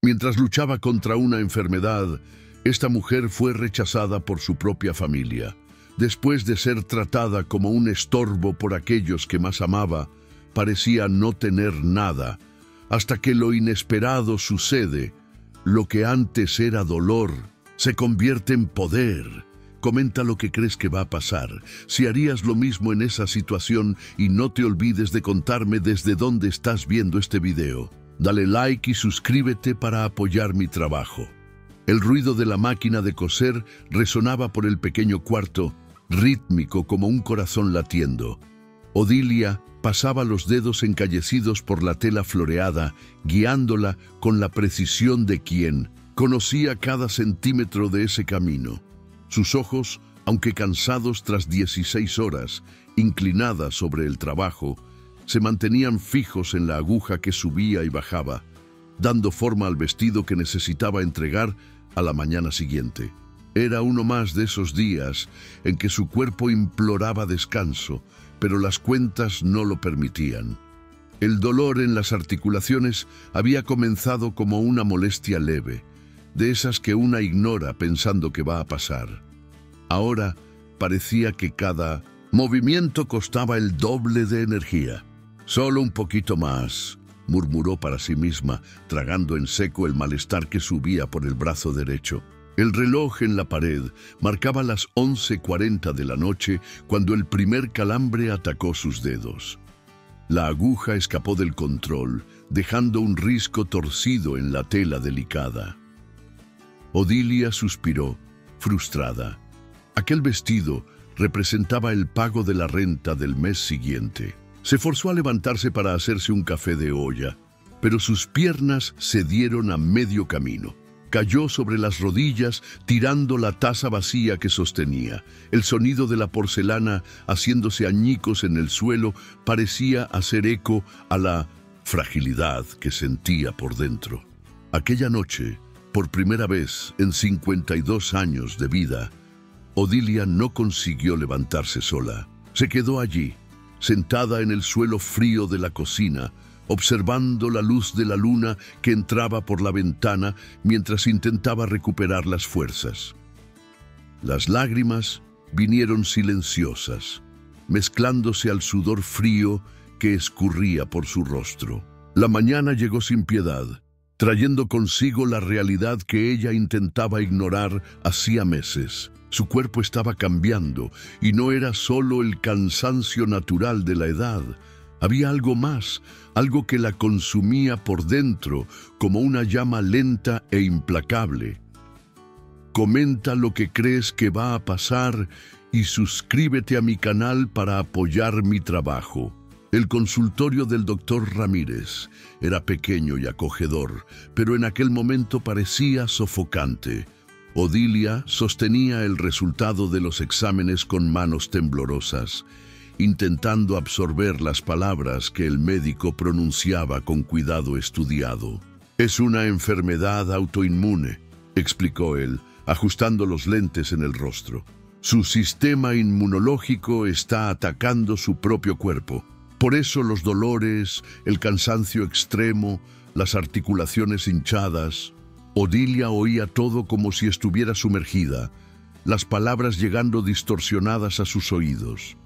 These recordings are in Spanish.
Mientras luchaba contra una enfermedad, esta mujer fue rechazada por su propia familia. Después de ser tratada como un estorbo por aquellos que más amaba, parecía no tener nada, hasta que lo inesperado sucede. Lo que antes era dolor se convierte en poder. Comenta lo que crees que va a pasar. Si harías lo mismo en esa situación, y no te olvides de contarme desde dónde estás viendo este video. Dale like y suscríbete para apoyar mi trabajo. El ruido de la máquina de coser resonaba por el pequeño cuarto, rítmico como un corazón latiendo. Odilia pasaba los dedos encallecidos por la tela floreada, guiándola con la precisión de quien conocía cada centímetro de ese camino. Sus ojos, aunque cansados tras 16 horas, inclinadas sobre el trabajo, se mantenían fijos en la aguja que subía y bajaba, dando forma al vestido que necesitaba entregar a la mañana siguiente. Era uno más de esos días en que su cuerpo imploraba descanso, pero las cuentas no lo permitían. El dolor en las articulaciones había comenzado como una molestia leve, de esas que una ignora pensando que va a pasar. Ahora parecía que cada movimiento costaba el doble de energía. «Solo un poquito más», murmuró para sí misma, tragando en seco el malestar que subía por el brazo derecho. El reloj en la pared marcaba las 11:40 de la noche cuando el primer calambre atacó sus dedos. La aguja escapó del control, dejando un risco torcido en la tela delicada. Odilia suspiró, frustrada. Aquel vestido representaba el pago de la renta del mes siguiente. Se forzó a levantarse para hacerse un café de olla, pero sus piernas cedieron a medio camino. Cayó sobre las rodillas, tirando la taza vacía que sostenía. El sonido de la porcelana haciéndose añicos en el suelo parecía hacer eco a la fragilidad que sentía por dentro. Aquella noche, por primera vez en 52 años de vida, Odilia no consiguió levantarse sola. Se quedó allí, sentada en el suelo frío de la cocina, observando la luz de la luna que entraba por la ventana mientras intentaba recuperar las fuerzas. Las lágrimas vinieron silenciosas, mezclándose al sudor frío que escurría por su rostro. La mañana llegó sin piedad, trayendo consigo la realidad que ella intentaba ignorar hacía meses. Su cuerpo estaba cambiando, y no era solo el cansancio natural de la edad. Había algo más, algo que la consumía por dentro, como una llama lenta e implacable. Comenta lo que crees que va a pasar y suscríbete a mi canal para apoyar mi trabajo. El consultorio del doctor Ramírez era pequeño y acogedor, pero en aquel momento parecía sofocante. Odilia sostenía el resultado de los exámenes con manos temblorosas, intentando absorber las palabras que el médico pronunciaba con cuidado estudiado. «Es una enfermedad autoinmune», explicó él, ajustando los lentes en el rostro. «Su sistema inmunológico está atacando su propio cuerpo. Por eso los dolores, el cansancio extremo, las articulaciones hinchadas». Odilia oía todo como si estuviera sumergida, las palabras llegando distorsionadas a sus oídos.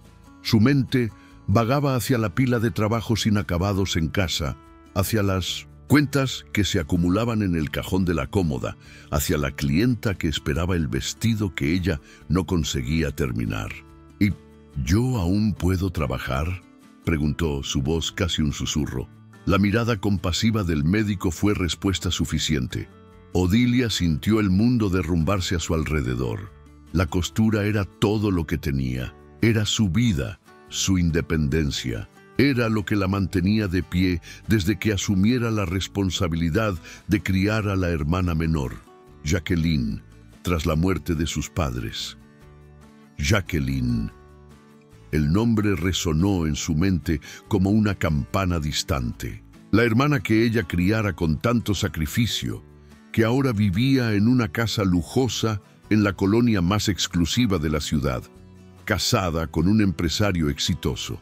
Su mente vagaba hacia la pila de trabajos inacabados en casa, hacia las cuentas que se acumulaban en el cajón de la cómoda, hacia la clienta que esperaba el vestido que ella no conseguía terminar. «¿Y yo aún puedo trabajar?», preguntó, su voz casi un susurro. La mirada compasiva del médico fue respuesta suficiente. Odilia sintió el mundo derrumbarse a su alrededor. La costura era todo lo que tenía. Era su vida, su independencia. Era lo que la mantenía de pie desde que asumiera la responsabilidad de criar a la hermana menor, Jacqueline, tras la muerte de sus padres. Jacqueline. El nombre resonó en su mente como una campana distante. La hermana que ella criara con tanto sacrificio, que ahora vivía en una casa lujosa en la colonia más exclusiva de la ciudad, casada con un empresario exitoso.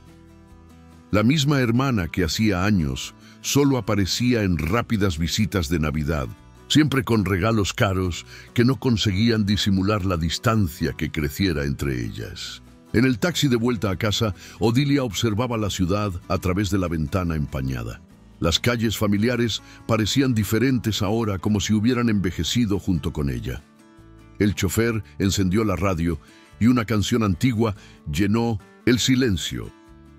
La misma hermana que hacía años solo aparecía en rápidas visitas de Navidad, siempre con regalos caros que no conseguían disimular la distancia que creciera entre ellas. En el taxi de vuelta a casa, Odilia observaba la ciudad a través de la ventana empañada. Las calles familiares parecían diferentes ahora, como si hubieran envejecido junto con ella. El chofer encendió la radio y una canción antigua llenó el silencio.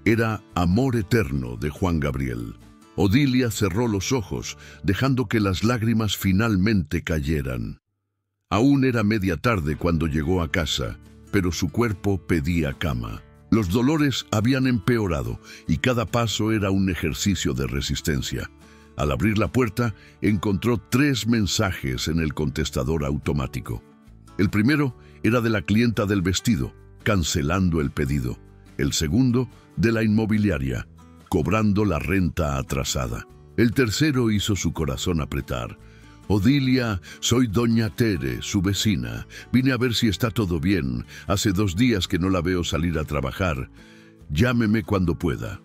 Era Amor Eterno de Juan Gabriel. Odilia cerró los ojos, dejando que las lágrimas finalmente cayeran. Aún era media tarde cuando llegó a casa, pero su cuerpo pedía cama. Los dolores habían empeorado y cada paso era un ejercicio de resistencia. Al abrir la puerta, encontró 3 mensajes en el contestador automático. El primero era de la clienta del vestido, cancelando el pedido. El segundo, de la inmobiliaria, cobrando la renta atrasada. El tercero hizo su corazón apretar. Odilia, soy doña Tere, su vecina. Vine a ver si está todo bien. Hace 2 días que no la veo salir a trabajar. Llámeme cuando pueda.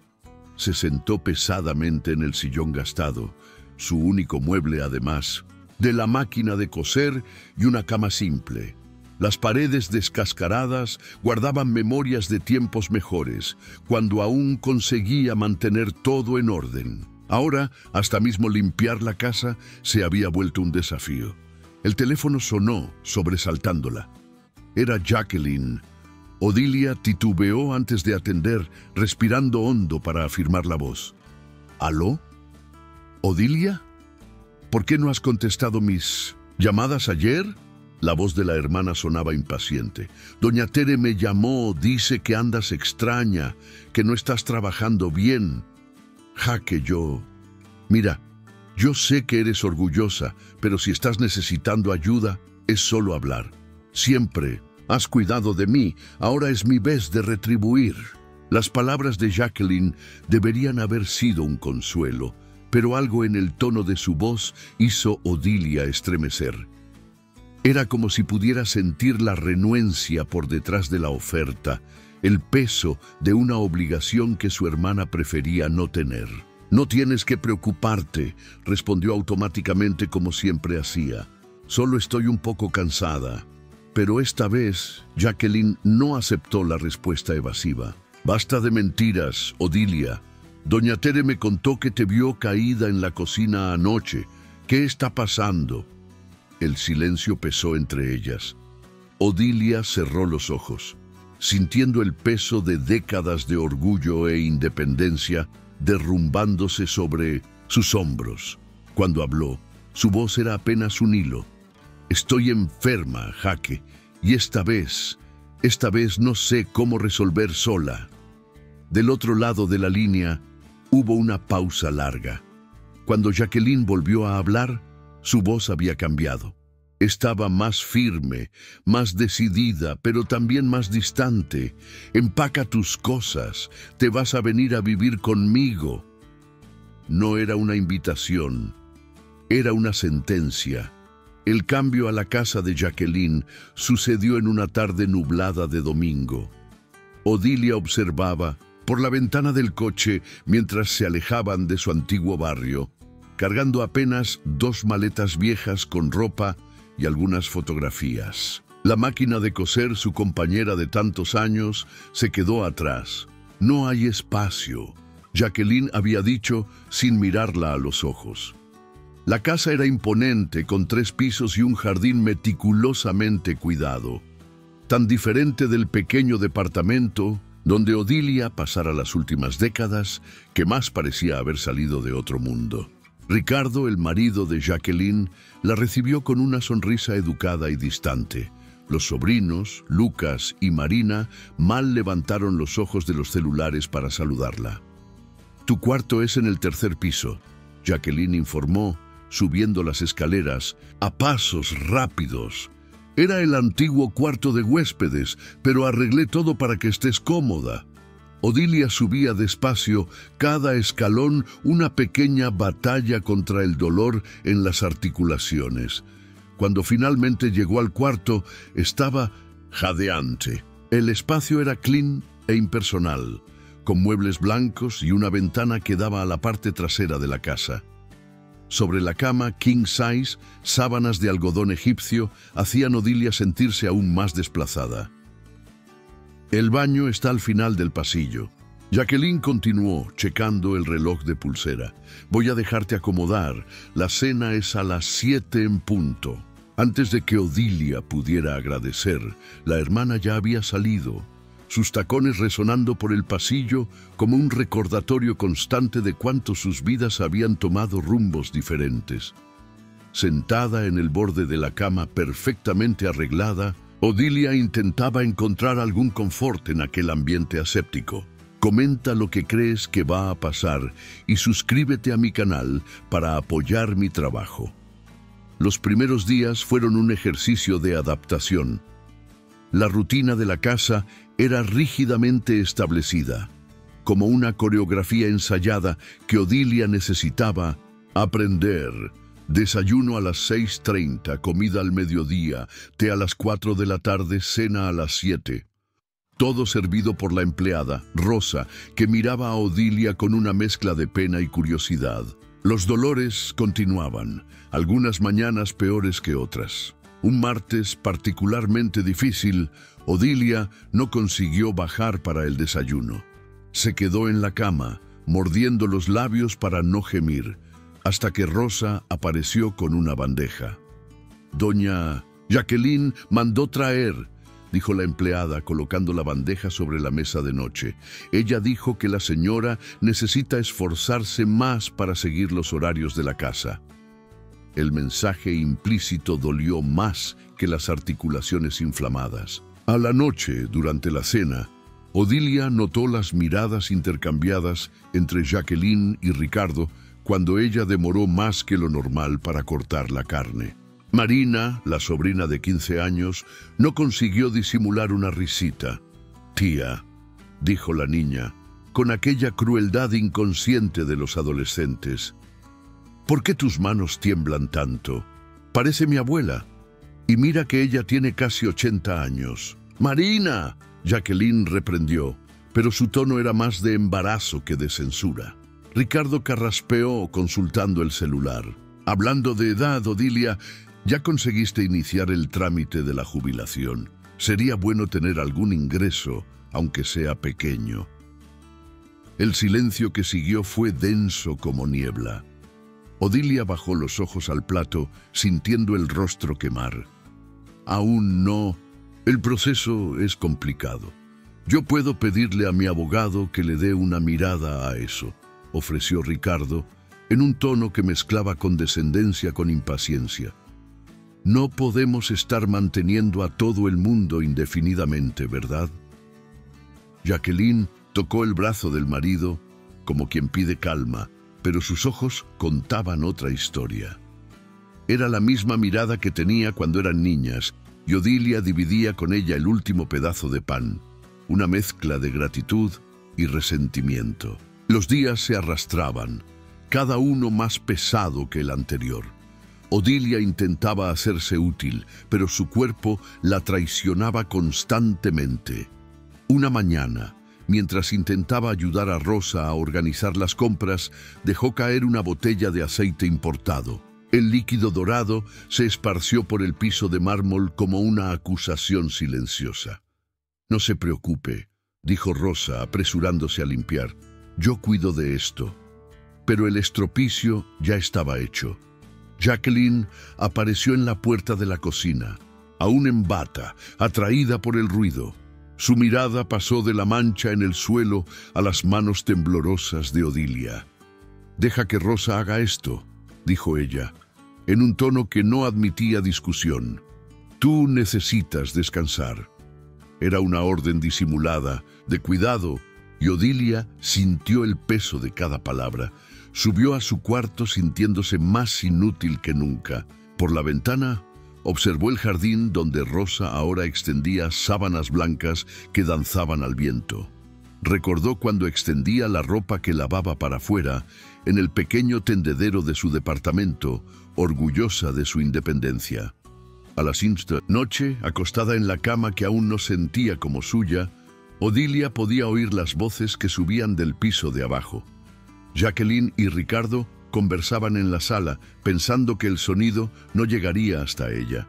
Se sentó pesadamente en el sillón gastado, su único mueble además, de la máquina de coser y una cama simple. Las paredes descascaradas guardaban memorias de tiempos mejores, cuando aún conseguía mantener todo en orden. Ahora, hasta mismo limpiar la casa se había vuelto un desafío. El teléfono sonó, sobresaltándola. Era Jacqueline. Odilia titubeó antes de atender, respirando hondo para afirmar la voz. ¿Aló? ¿Odilia? ¿Por qué no has contestado mis llamadas ayer? La voz de la hermana sonaba impaciente. Doña Tere me llamó, dice que andas extraña, que no estás trabajando bien. Jaque, Mira, yo sé que eres orgullosa, pero si estás necesitando ayuda, es solo hablar. Siempre has cuidado de mí, ahora es mi vez de retribuir. Las palabras de Jacqueline deberían haber sido un consuelo, pero algo en el tono de su voz hizo Odilia estremecer. Era como si pudiera sentir la renuencia por detrás de la oferta, el peso de una obligación que su hermana prefería no tener. No tienes que preocuparte, respondió automáticamente como siempre hacía. Solo estoy un poco cansada. Pero esta vez, Jacqueline no aceptó la respuesta evasiva. Basta de mentiras, Odilia. Doña Tere me contó que te vio caída en la cocina anoche. ¿Qué está pasando? El silencio pesó entre ellas. Odilia cerró los ojos, sintiendo el peso de décadas de orgullo e independencia derrumbándose sobre sus hombros. Cuando habló, su voz era apenas un hilo. Estoy enferma, Jaque, y esta vez no sé cómo resolver sola. Del otro lado de la línea hubo una pausa larga. Cuando Jacqueline volvió a hablar, su voz había cambiado. Estaba más firme, más decidida, pero también más distante. Empaca tus cosas, te vas a venir a vivir conmigo. No era una invitación, era una sentencia. El cambio a la casa de Jacqueline sucedió en una tarde nublada de domingo. Odilia observaba por la ventana del coche mientras se alejaban de su antiguo barrio, cargando apenas 2 maletas viejas con ropa y algunas fotografías. La máquina de coser, su compañera de tantos años, se quedó atrás. No hay espacio, Jacqueline había dicho sin mirarla a los ojos. La casa era imponente, con 3 pisos y un jardín meticulosamente cuidado. Tan diferente del pequeño departamento donde Odilia pasara las últimas décadas, que más parecía haber salido de otro mundo. Ricardo, el marido de Jacqueline, la recibió con una sonrisa educada y distante. Los sobrinos, Lucas y Marina, mal levantaron los ojos de los celulares para saludarla. Tu cuarto es en el 3er piso, Jacqueline informó, subiendo las escaleras a pasos rápidos. Era el antiguo cuarto de huéspedes, pero arreglé todo para que estés cómoda. Odilia subía despacio, cada escalón una pequeña batalla contra el dolor en las articulaciones. Cuando finalmente llegó al cuarto, estaba jadeante. El espacio era clean e impersonal, con muebles blancos y una ventana que daba a la parte trasera de la casa. Sobre la cama king size, sábanas de algodón egipcio hacían a Odilia sentirse aún más desplazada. El baño está al final del pasillo. Jacqueline continuó, checando el reloj de pulsera. Voy a dejarte acomodar. La cena es a las 7 en punto. Antes de que Odilia pudiera agradecer, la hermana ya había salido, sus tacones resonando por el pasillo como un recordatorio constante de cuánto sus vidas habían tomado rumbos diferentes. Sentada en el borde de la cama perfectamente arreglada, Odilia intentaba encontrar algún confort en aquel ambiente aséptico. Comenta lo que crees que va a pasar y suscríbete a mi canal para apoyar mi trabajo. Los primeros días fueron un ejercicio de adaptación. La rutina de la casa era rígidamente establecida, como una coreografía ensayada que Odilia necesitaba aprender. Desayuno a las 6:30, comida al mediodía, té a las 4 de la tarde, cena a las 7. Todo servido por la empleada, Rosa, que miraba a Odilia con una mezcla de pena y curiosidad. Los dolores continuaban, algunas mañanas peores que otras. Un martes particularmente difícil, Odilia no consiguió bajar para el desayuno. Se quedó en la cama, mordiendo los labios para no gemir, hasta que Rosa apareció con una bandeja. «Doña Jacqueline mandó traer», dijo la empleada colocando la bandeja sobre la mesa de noche. «Ella dijo que la señora necesita esforzarse más para seguir los horarios de la casa». El mensaje implícito dolió más que las articulaciones inflamadas. A la noche, durante la cena, Odilia notó las miradas intercambiadas entre Jacqueline y Ricardo cuando ella demoró más que lo normal para cortar la carne. Marina, la sobrina de 15 años, no consiguió disimular una risita. «Tía», dijo la niña, con aquella crueldad inconsciente de los adolescentes, «¿por qué tus manos tiemblan tanto? Parece mi abuela. Y mira que ella tiene casi 80 años. ¡Marina!», Jacqueline reprendió, pero su tono era más de embarazo que de censura. Ricardo carraspeó consultando el celular. «Hablando de edad, Odilia, ya conseguiste iniciar el trámite de la jubilación. Sería bueno tener algún ingreso, aunque sea pequeño». El silencio que siguió fue denso como niebla. Odilia bajó los ojos al plato, sintiendo el rostro quemar. «Aún no. El proceso es complicado. Yo puedo pedirle a mi abogado que le dé una mirada a eso», ofreció Ricardo, en un tono que mezclaba condescendencia con impaciencia. «No podemos estar manteniendo a todo el mundo indefinidamente, ¿verdad?». Jacqueline tocó el brazo del marido como quien pide calma, pero sus ojos contaban otra historia. Era la misma mirada que tenía cuando eran niñas, y Odilia dividía con ella el último pedazo de pan, una mezcla de gratitud y resentimiento. Los días se arrastraban, cada uno más pesado que el anterior. Odilia intentaba hacerse útil, pero su cuerpo la traicionaba constantemente. Una mañana, mientras intentaba ayudar a Rosa a organizar las compras, dejó caer una botella de aceite importado. El líquido dorado se esparció por el piso de mármol como una acusación silenciosa. «No se preocupe», dijo Rosa, apresurándose a limpiar. «Yo cuido de esto». Pero el estropicio ya estaba hecho. Jacqueline apareció en la puerta de la cocina, aún en bata, atraída por el ruido. Su mirada pasó de la mancha en el suelo a las manos temblorosas de Odilia. «Deja que Rosa haga esto», dijo ella, en un tono que no admitía discusión. «Tú necesitas descansar». Era una orden disimulada, de cuidado, y Odilia sintió el peso de cada palabra. Subió a su cuarto sintiéndose más inútil que nunca. Por la ventana observó el jardín donde Rosa ahora extendía sábanas blancas que danzaban al viento. Recordó cuando extendía la ropa que lavaba para afuera en el pequeño tendedero de su departamento, orgullosa de su independencia. A la noche, acostada en la cama que aún no sentía como suya, Odilia podía oír las voces que subían del piso de abajo. Jacqueline y Ricardo conversaban en la sala, pensando que el sonido no llegaría hasta ella.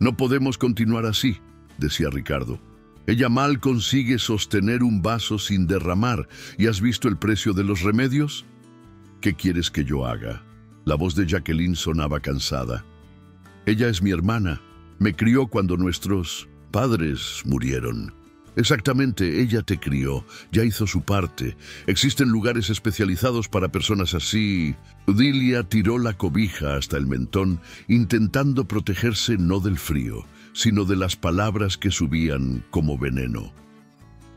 «No podemos continuar así», decía Ricardo. «Ella mal consigue sostener un vaso sin derramar. ¿Y has visto el precio de los remedios?» «¿Qué quieres que yo haga?». La voz de Jacqueline sonaba cansada. «Ella es mi hermana. Me crió cuando nuestros padres murieron». «Exactamente, ella te crió, ya hizo su parte. Existen lugares especializados para personas así». Odilia tiró la cobija hasta el mentón, intentando protegerse no del frío, sino de las palabras que subían como veneno.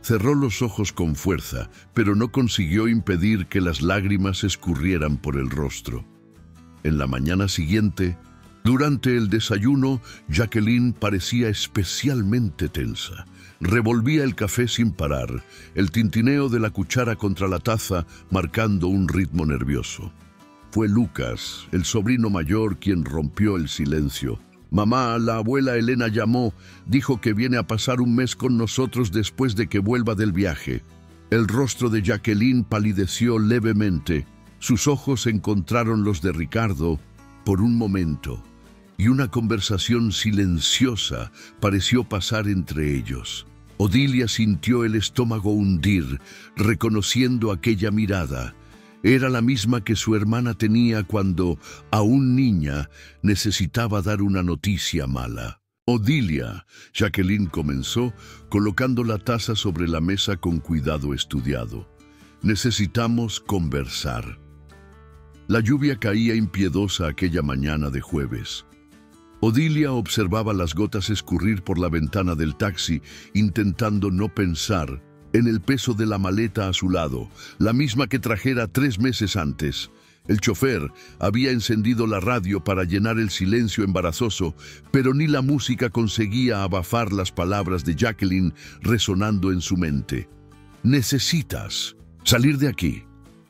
Cerró los ojos con fuerza, pero no consiguió impedir que las lágrimas escurrieran por el rostro. En la mañana siguiente, durante el desayuno, Jacqueline parecía especialmente tensa. Revolvía el café sin parar, el tintineo de la cuchara contra la taza marcando un ritmo nervioso. Fue Lucas, el sobrino mayor, quien rompió el silencio. «Mamá, la abuela Elena llamó, dijo que viene a pasar un mes con nosotros después de que vuelva del viaje». El rostro de Jacqueline palideció levemente. Sus ojos encontraron los de Ricardo por un momento, y una conversación silenciosa pareció pasar entre ellos. Odilia sintió el estómago hundir, reconociendo aquella mirada. Era la misma que su hermana tenía cuando, aún niña, necesitaba dar una noticia mala. «Odilia», Jacqueline comenzó, colocando la taza sobre la mesa con cuidado estudiado. «Necesitamos conversar». La lluvia caía impiedosa aquella mañana de jueves. Odilia observaba las gotas escurrir por la ventana del taxi, intentando no pensar en el peso de la maleta a su lado, la misma que trajera 3 meses antes. El chofer había encendido la radio para llenar el silencio embarazoso, pero ni la música conseguía abafar las palabras de Jacqueline resonando en su mente. «Necesitas salir de aquí.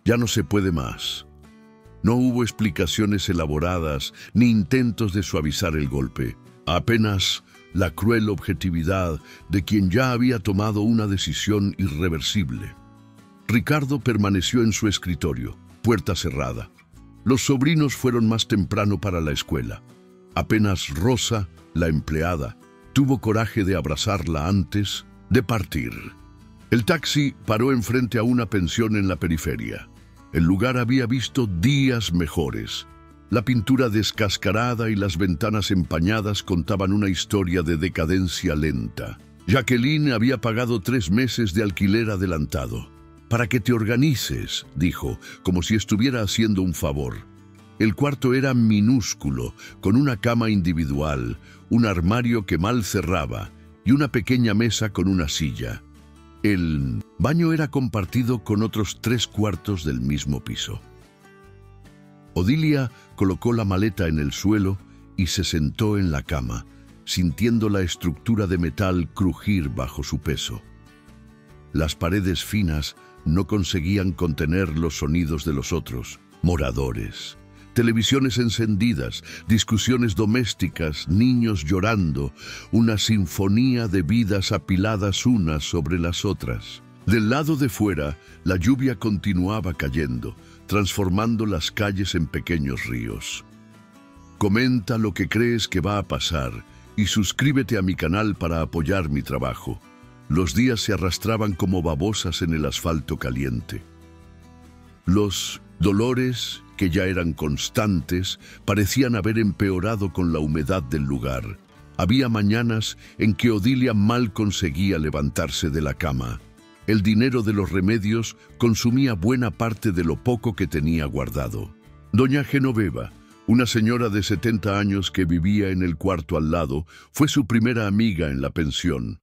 Ya no se puede más». No hubo explicaciones elaboradas ni intentos de suavizar el golpe. Apenas la cruel objetividad de quien ya había tomado una decisión irreversible. Ricardo permaneció en su escritorio, puerta cerrada. Los sobrinos fueron más temprano para la escuela. Apenas Rosa, la empleada, tuvo coraje de abrazarla antes de partir. El taxi paró enfrente a una pensión en la periferia. El lugar había visto días mejores. La pintura descascarada y las ventanas empañadas contaban una historia de decadencia lenta. Jacqueline había pagado 3 meses de alquiler adelantado. «Para que te organices», dijo, como si estuviera haciendo un favor. El cuarto era minúsculo, con una cama individual, un armario que mal cerraba y una pequeña mesa con una silla. El baño era compartido con otros 3 cuartos del mismo piso. Odilia colocó la maleta en el suelo y se sentó en la cama, sintiendo la estructura de metal crujir bajo su peso. Las paredes finas no conseguían contener los sonidos de los otros moradores. Televisiones encendidas, discusiones domésticas, niños llorando, una sinfonía de vidas apiladas unas sobre las otras. Del lado de fuera, la lluvia continuaba cayendo, transformando las calles en pequeños ríos. Comenta lo que crees que va a pasar y suscríbete a mi canal para apoyar mi trabajo. Los días se arrastraban como babosas en el asfalto caliente. Los dolores, que ya eran constantes, parecían haber empeorado con la humedad del lugar. Había mañanas en que Odilia mal conseguía levantarse de la cama. El dinero de los remedios consumía buena parte de lo poco que tenía guardado. Doña Genoveva, una señora de 70 años que vivía en el cuarto al lado, fue su primera amiga en la pensión.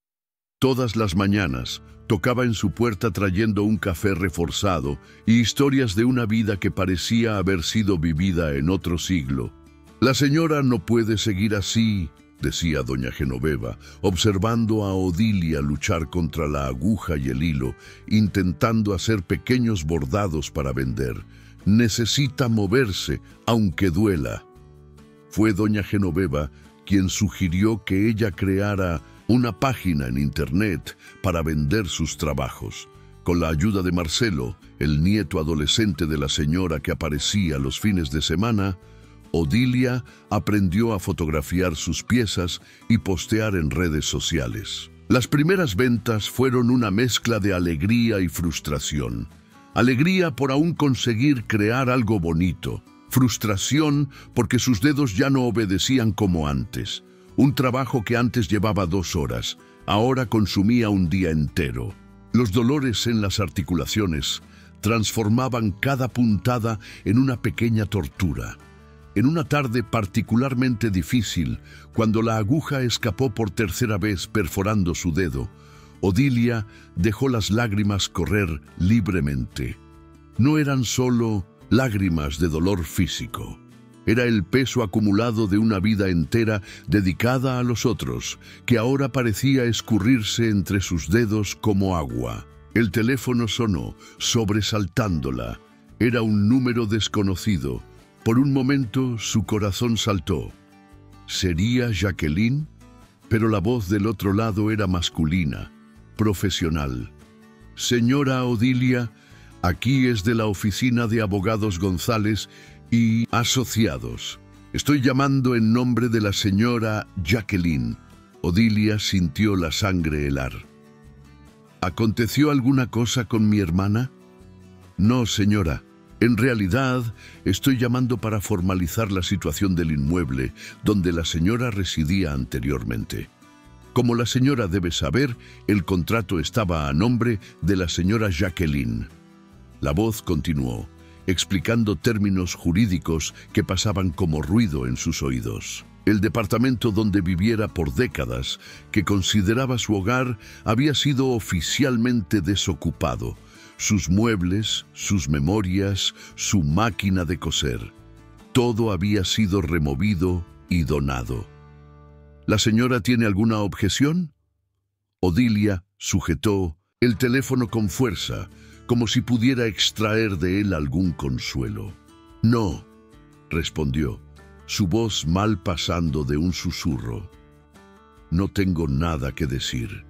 Todas las mañanas tocaba en su puerta trayendo un café reforzado y historias de una vida que parecía haber sido vivida en otro siglo. «La señora no puede seguir así», decía doña Genoveva, observando a Odilia luchar contra la aguja y el hilo, intentando hacer pequeños bordados para vender. «Necesita moverse, aunque duela». Fue doña Genoveva quien sugirió que ella creara una página en internet para vender sus trabajos. Con la ayuda de Marcelo, el nieto adolescente de la señora que aparecía los fines de semana, Odilia aprendió a fotografiar sus piezas y postear en redes sociales. Las primeras ventas fueron una mezcla de alegría y frustración. Alegría por aún conseguir crear algo bonito. Frustración porque sus dedos ya no obedecían como antes. Un trabajo que antes llevaba 2 horas, ahora consumía un día entero. Los dolores en las articulaciones transformaban cada puntada en una pequeña tortura. En una tarde particularmente difícil, cuando la aguja escapó por tercera vez perforando su dedo, Odilia dejó las lágrimas correr libremente. No eran solo lágrimas de dolor físico. Era el peso acumulado de una vida entera dedicada a los otros, que ahora parecía escurrirse entre sus dedos como agua. El teléfono sonó, sobresaltándola. Era un número desconocido. Por un momento su corazón saltó. ¿Sería Jacqueline? Pero la voz del otro lado era masculina, profesional. Señora Odilia, aquí es de la oficina de abogados González y Asociados. Estoy llamando en nombre de la señora Jacqueline. Odilia sintió la sangre helar. ¿Aconteció alguna cosa con mi hermana? No, señora. En realidad, estoy llamando para formalizar la situación del inmueble donde la señora residía anteriormente. Como la señora debe saber, el contrato estaba a nombre de la señora Jacqueline. La voz continuó, explicando términos jurídicos que pasaban como ruido en sus oídos. El departamento donde viviera por décadas, que consideraba su hogar, había sido oficialmente desocupado. Sus muebles, sus memorias, su máquina de coser. Todo había sido removido y donado. ¿La señora tiene alguna objeción? Odilia sujetó el teléfono con fuerza, como si pudiera extraer de él algún consuelo. No, respondió, su voz mal pasando de un susurro. No tengo nada que decir.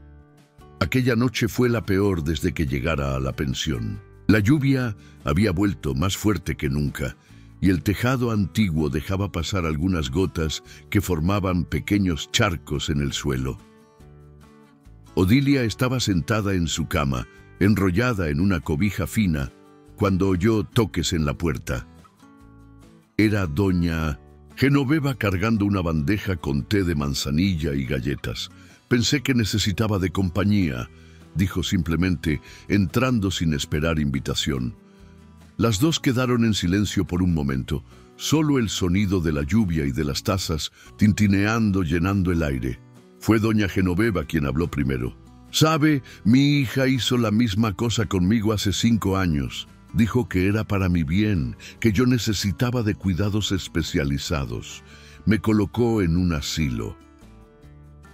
Aquella noche fue la peor desde que llegara a la pensión. La lluvia había vuelto más fuerte que nunca, y el tejado antiguo dejaba pasar algunas gotas que formaban pequeños charcos en el suelo. Odilia estaba sentada en su cama, enrollada en una cobija fina, cuando oyó toques en la puerta. Era doña Genoveva cargando una bandeja con té de manzanilla y galletas. Pensé que necesitaba de compañía, dijo simplemente, entrando sin esperar invitación. Las dos quedaron en silencio por un momento, solo el sonido de la lluvia y de las tazas tintineando llenando el aire. Fue doña Genoveva quien habló primero. «Sabe, mi hija hizo la misma cosa conmigo hace 5 años. Dijo que era para mi bien, que yo necesitaba de cuidados especializados. Me colocó en un asilo».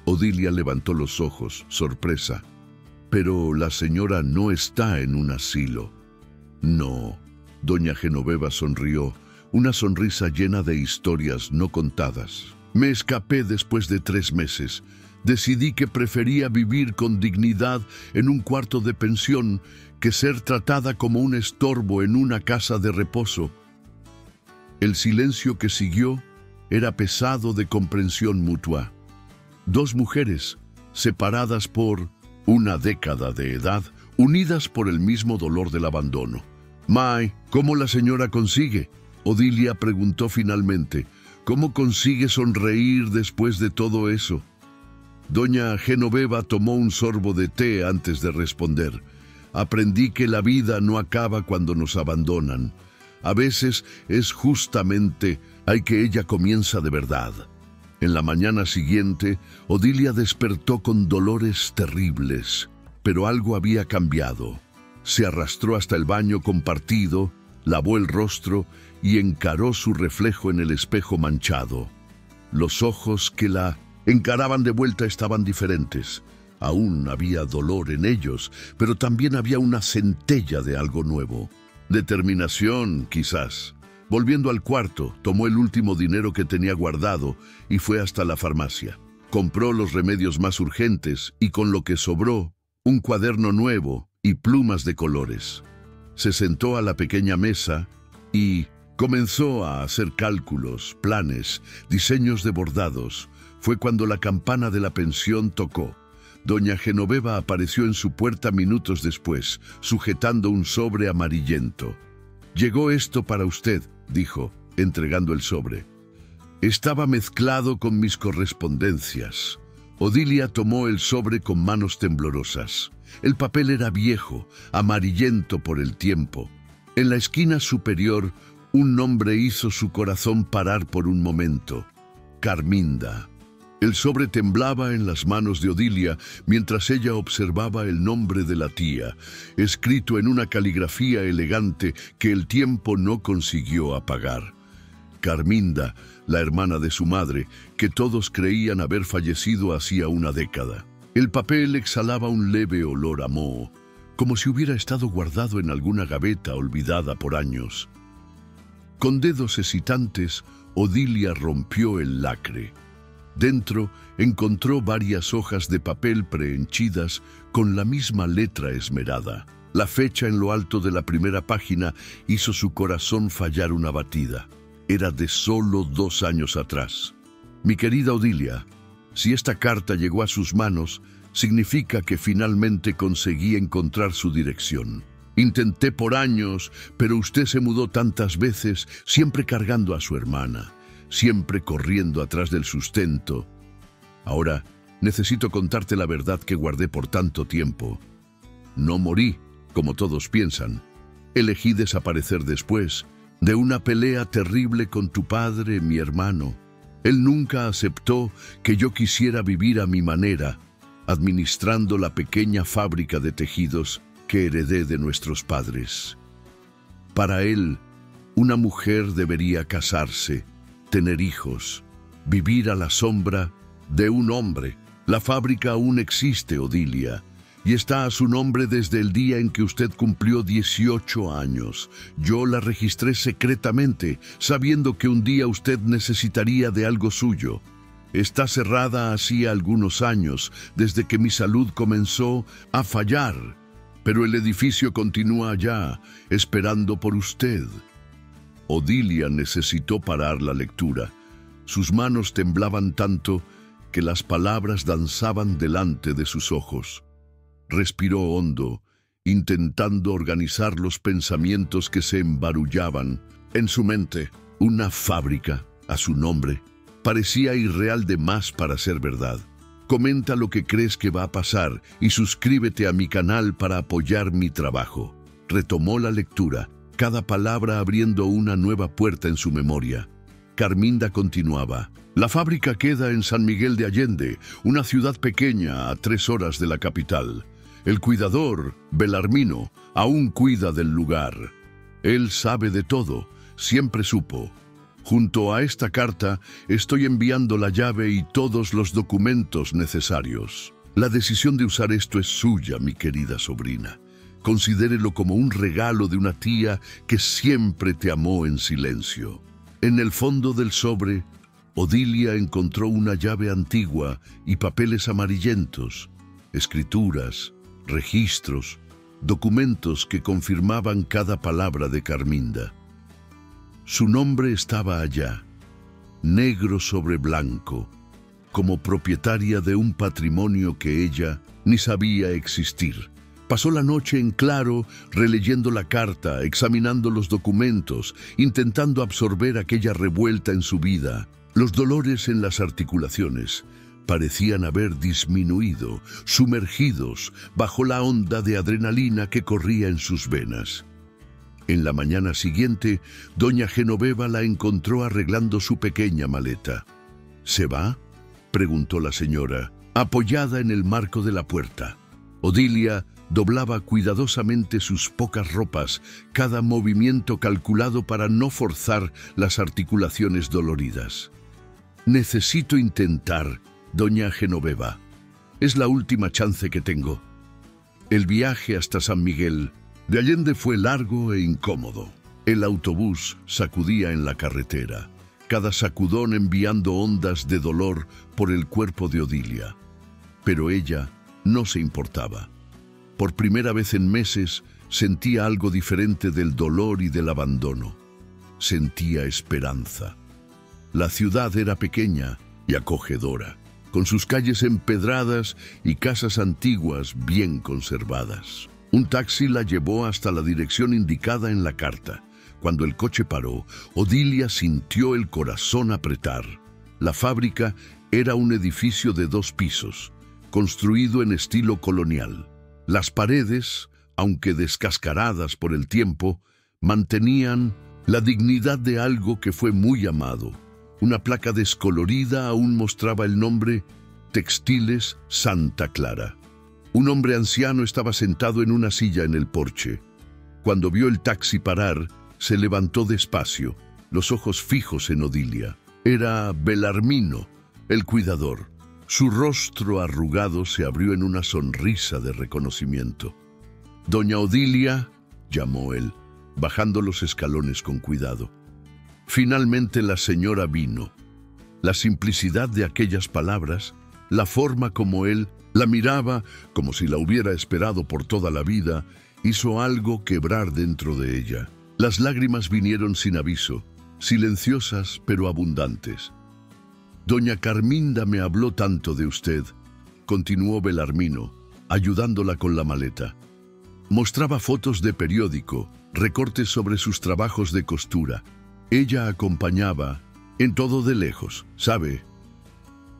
Odilia levantó los ojos, sorpresa. «Pero la señora no está en un asilo». «No». Doña Genoveva sonrió, una sonrisa llena de historias no contadas. «Me escapé después de 3 meses. Decidí que prefería vivir con dignidad en un cuarto de pensión que ser tratada como un estorbo en una casa de reposo». El silencio que siguió era pesado de comprensión mutua. 2 mujeres, separadas por una década de edad, unidas por el mismo dolor del abandono. «May, ¿cómo la señora consigue?», Odilia preguntó finalmente. «¿Cómo consigue sonreír después de todo eso?». Doña Genoveva tomó un sorbo de té antes de responder. «Aprendí que la vida no acaba cuando nos abandonan. A veces es justamente ahí que ella comienza de verdad». En la mañana siguiente, Odilia despertó con dolores terribles, pero algo había cambiado. Se arrastró hasta el baño compartido, lavó el rostro y encaró su reflejo en el espejo manchado. Los ojos que la encaraban de vuelta estaban diferentes. Aún había dolor en ellos, pero también había una centella de algo nuevo. Determinación, quizás. Volviendo al cuarto, tomó el último dinero que tenía guardado y fue hasta la farmacia. Compró los remedios más urgentes y con lo que sobró, un cuaderno nuevo y plumas de colores. Se sentó a la pequeña mesa y comenzó a hacer cálculos, planes, diseños de bordados. Fue cuando la campana de la pensión tocó. Doña Genoveva apareció en su puerta minutos después, sujetando un sobre amarillento. «Llegó esto para usted», dijo, entregando el sobre. Estaba mezclado con mis correspondencias. Odilia tomó el sobre con manos temblorosas. El papel era viejo, amarillento por el tiempo. En la esquina superior, un nombre hizo su corazón parar por un momento. Carminda. El sobre temblaba en las manos de Odilia mientras ella observaba el nombre de la tía, escrito en una caligrafía elegante que el tiempo no consiguió apagar. Carminda, la hermana de su madre, que todos creían haber fallecido hacía una década. El papel exhalaba un leve olor a moho, como si hubiera estado guardado en alguna gaveta olvidada por años. Con dedos hesitantes, Odilia rompió el lacre. Dentro encontró varias hojas de papel prehenchidas con la misma letra esmerada. La fecha en lo alto de la primera página hizo su corazón fallar una batida. Era de solo 2 años atrás. Mi querida Odilia, si esta carta llegó a sus manos, significa que finalmente conseguí encontrar su dirección. Intenté por años, pero usted se mudó tantas veces, siempre cargando a su hermana, siempre corriendo atrás del sustento. Ahora, necesito contarte la verdad que guardé por tanto tiempo. No morí, como todos piensan. Elegí desaparecer después de una pelea terrible con tu padre, mi hermano. Él nunca aceptó que yo quisiera vivir a mi manera, administrando la pequeña fábrica de tejidos que heredé de nuestros padres. Para él, una mujer debería casarse, tener hijos, vivir a la sombra de un hombre. La fábrica aún existe, Odilia, y está a su nombre desde el día en que usted cumplió 18 años. Yo la registré secretamente, sabiendo que un día usted necesitaría de algo suyo. Está cerrada hacía algunos años, desde que mi salud comenzó a fallar, pero el edificio continúa allá, esperando por usted. Odilia necesitó parar la lectura. Sus manos temblaban tanto que las palabras danzaban delante de sus ojos. Respiró hondo, intentando organizar los pensamientos que se embarullaban en su mente. Una fábrica, a su nombre, parecía irreal de más para ser verdad. Comenta lo que crees que va a pasar y suscríbete a mi canal para apoyar mi trabajo. Retomó la lectura, cada palabra abriendo una nueva puerta en su memoria. Carminda continuaba. La fábrica queda en San Miguel de Allende, una ciudad pequeña a 3 horas de la capital. El cuidador, Belarmino, aún cuida del lugar. Él sabe de todo, siempre supo. Junto a esta carta estoy enviando la llave y todos los documentos necesarios. La decisión de usar esto es suya, mi querida sobrina. Considérelo como un regalo de una tía que siempre te amó en silencio. En el fondo del sobre, Odilia encontró una llave antigua y papeles amarillentos, escrituras, registros, documentos que confirmaban cada palabra de Carminda. Su nombre estaba allá, negro sobre blanco, como propietaria de un patrimonio que ella ni sabía existir. Pasó la noche en claro, releyendo la carta, examinando los documentos, intentando absorber aquella revuelta en su vida. Los dolores en las articulaciones parecían haber disminuido, sumergidos bajo la onda de adrenalina que corría en sus venas. En la mañana siguiente, doña Genoveva la encontró arreglando su pequeña maleta. ¿Se va?, preguntó la señora, apoyada en el marco de la puerta. Odilia doblaba cuidadosamente sus pocas ropas, cada movimiento calculado para no forzar las articulaciones doloridas. Necesito intentar, doña Genoveva. Es la última chance que tengo. El viaje hasta San Miguel de Allende fue largo e incómodo. El autobús sacudía en la carretera, cada sacudón enviando ondas de dolor por el cuerpo de Odilia. Pero ella no se importaba. Por primera vez en meses, sentía algo diferente del dolor y del abandono. Sentía esperanza. La ciudad era pequeña y acogedora, con sus calles empedradas y casas antiguas bien conservadas. Un taxi la llevó hasta la dirección indicada en la carta. Cuando el coche paró, Odilia sintió el corazón apretar. La fábrica era un edificio de 2 pisos, construido en estilo colonial. Las paredes, aunque descascaradas por el tiempo, mantenían la dignidad de algo que fue muy amado. Una placa descolorida aún mostraba el nombre Textiles Santa Clara. Un hombre anciano estaba sentado en una silla en el porche. Cuando vio el taxi parar, se levantó despacio, los ojos fijos en Odilia. Era Belarmino, el cuidador. Su rostro arrugado se abrió en una sonrisa de reconocimiento. «Doña Odilia», llamó él, bajando los escalones con cuidado. Finalmente la señora vino. La simplicidad de aquellas palabras, la forma como él la miraba, como si la hubiera esperado por toda la vida, hizo algo quebrar dentro de ella. Las lágrimas vinieron sin aviso, silenciosas pero abundantes. «Doña Carminda me habló tanto de usted», continuó Belarmino, ayudándola con la maleta. Mostraba fotos de periódico, recortes sobre sus trabajos de costura. Ella acompañaba, en todo de lejos, ¿sabe?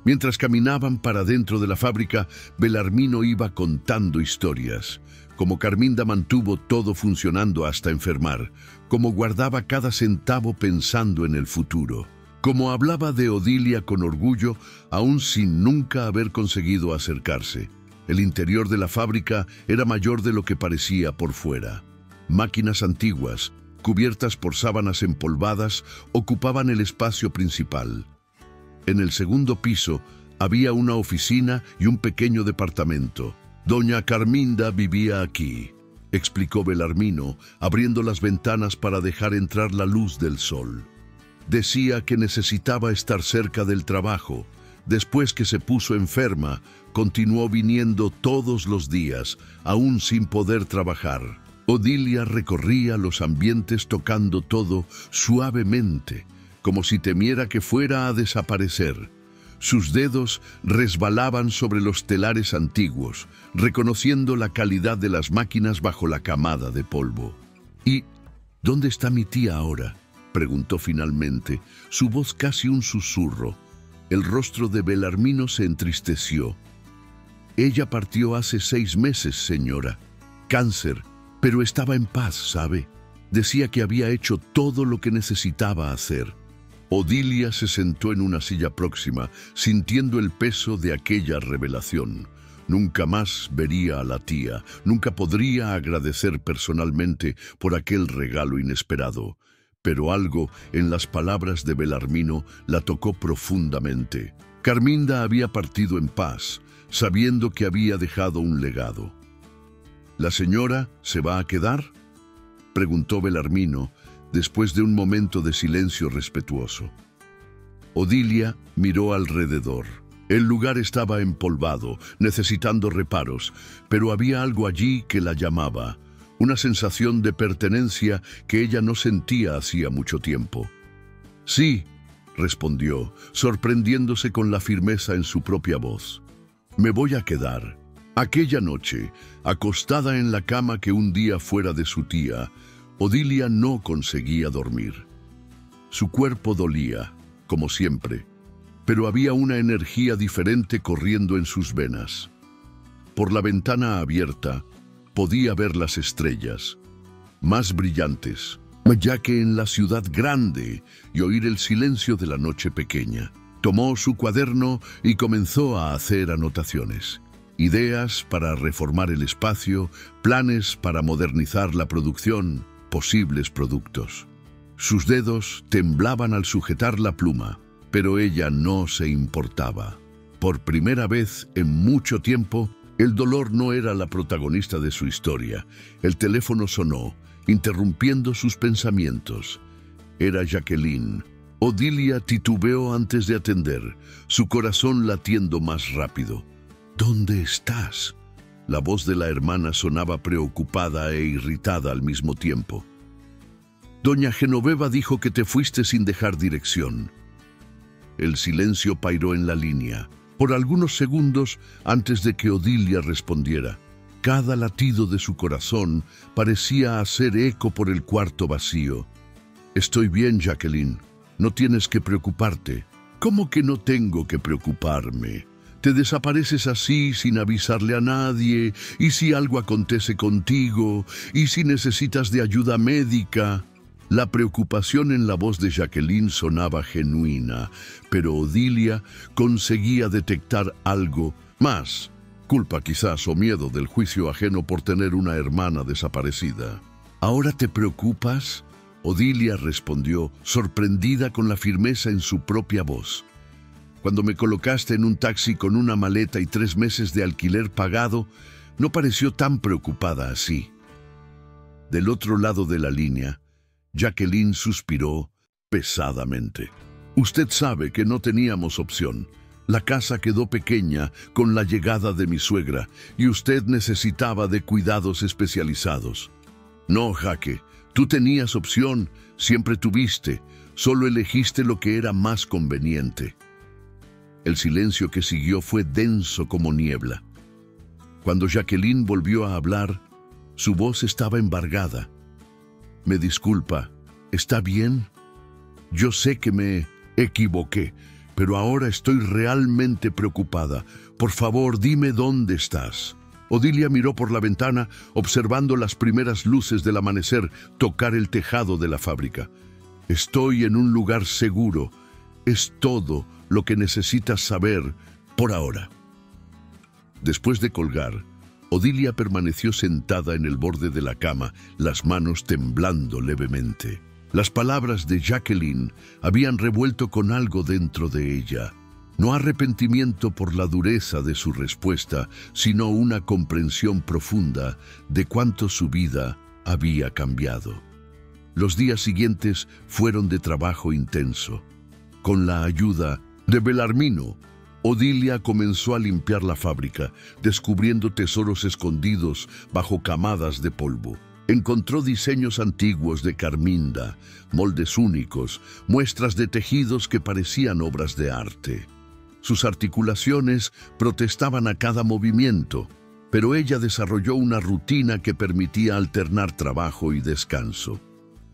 Mientras caminaban para dentro de la fábrica, Belarmino iba contando historias. Cómo Carminda mantuvo todo funcionando hasta enfermar, cómo guardaba cada centavo pensando en el futuro, cómo hablaba de Odilia con orgullo, aún sin nunca haber conseguido acercarse. El interior de la fábrica era mayor de lo que parecía por fuera. Máquinas antiguas, cubiertas por sábanas empolvadas, ocupaban el espacio principal. En el segundo piso había una oficina y un pequeño departamento. «Doña Carminda vivía aquí», explicó Belarmino, abriendo las ventanas para dejar entrar la luz del sol. Decía que necesitaba estar cerca del trabajo. Después que se puso enferma, continuó viniendo todos los días, aún sin poder trabajar. Odilia recorría los ambientes tocando todo suavemente, como si temiera que fuera a desaparecer. Sus dedos resbalaban sobre los telares antiguos, reconociendo la calidad de las máquinas bajo la camada de polvo. «¿Y dónde está mi tía ahora?», preguntó finalmente, su voz casi un susurro. El rostro de Belarmino se entristeció. «Ella partió hace 6 meses, señora. Cáncer, pero estaba en paz, ¿sabe? Decía que había hecho todo lo que necesitaba hacer». Odilia se sentó en una silla próxima, sintiendo el peso de aquella revelación. Nunca más vería a la tía, nunca podría agradecer personalmente por aquel regalo inesperado. Pero algo en las palabras de Belarmino la tocó profundamente. Carminda había partido en paz, sabiendo que había dejado un legado. «¿La señora se va a quedar?», preguntó Belarmino, después de un momento de silencio respetuoso. Odilia miró alrededor. El lugar estaba empolvado, necesitando reparos, pero había algo allí que la llamaba, una sensación de pertenencia que ella no sentía hacía mucho tiempo. «Sí», respondió, sorprendiéndose con la firmeza en su propia voz. «Me voy a quedar». Aquella noche, acostada en la cama que un día fuera de su tía, Odilia no conseguía dormir. Su cuerpo dolía, como siempre, pero había una energía diferente corriendo en sus venas. Por la ventana abierta, podía ver las estrellas, más brillantes, ya que en la ciudad grande, y oír el silencio de la noche pequeña. Tomó su cuaderno y comenzó a hacer anotaciones. Ideas para reformar el espacio, planes para modernizar la producción, posibles productos. Sus dedos temblaban al sujetar la pluma, pero ella no se importaba. Por primera vez en mucho tiempo, el dolor no era la protagonista de su historia. El teléfono sonó, interrumpiendo sus pensamientos. Era Jacqueline. Odilia titubeó antes de atender, su corazón latiendo más rápido. «¿Dónde estás?», La voz de la hermana sonaba preocupada e irritada al mismo tiempo. Doña Genoveva dijo que te fuiste sin dejar dirección. El silencio pairó en la línea, por algunos segundos antes de que Odilia respondiera. Cada latido de su corazón parecía hacer eco por el cuarto vacío. Estoy bien, Jacqueline. No tienes que preocuparte. ¿Cómo que no tengo que preocuparme? Te desapareces así sin avisarle a nadie, y si algo acontece contigo, y si necesitas de ayuda médica. La preocupación en la voz de Jacqueline sonaba genuina, pero Odilia conseguía detectar algo más. Culpa quizás o miedo del juicio ajeno por tener una hermana desaparecida. ¿Ahora te preocupas? Odilia respondió, sorprendida con la firmeza en su propia voz. Cuando me colocaste en un taxi con una maleta y 3 meses de alquiler pagado, no pareció tan preocupada así. Del otro lado de la línea, Jacqueline suspiró pesadamente. Usted sabe que no teníamos opción. La casa quedó pequeña con la llegada de mi suegra y usted necesitaba de cuidados especializados. No, Jaque, tú tenías opción, siempre tuviste, solo elegiste lo que era más conveniente. El silencio que siguió fue denso como niebla. Cuando Jacqueline volvió a hablar, su voz estaba embargada. Me disculpa, ¿está bien? Yo sé que me equivoqué, pero ahora estoy realmente preocupada. Por favor, dime dónde estás. Odilia miró por la ventana, observando las primeras luces del amanecer tocar el tejado de la fábrica. Estoy en un lugar seguro. Es todo lo que necesitas saber por ahora. Después de colgar, Odilia permaneció sentada en el borde de la cama, las manos temblando levemente. Las palabras de Jacqueline habían revuelto con algo dentro de ella. No arrepentimiento por la dureza de su respuesta, sino una comprensión profunda de cuánto su vida había cambiado. Los días siguientes fueron de trabajo intenso. Con la ayuda de Belarmino, Odilia comenzó a limpiar la fábrica, descubriendo tesoros escondidos bajo camadas de polvo. Encontró diseños antiguos de Carminda, moldes únicos, muestras de tejidos que parecían obras de arte. Sus articulaciones protestaban a cada movimiento, pero ella desarrolló una rutina que permitía alternar trabajo y descanso.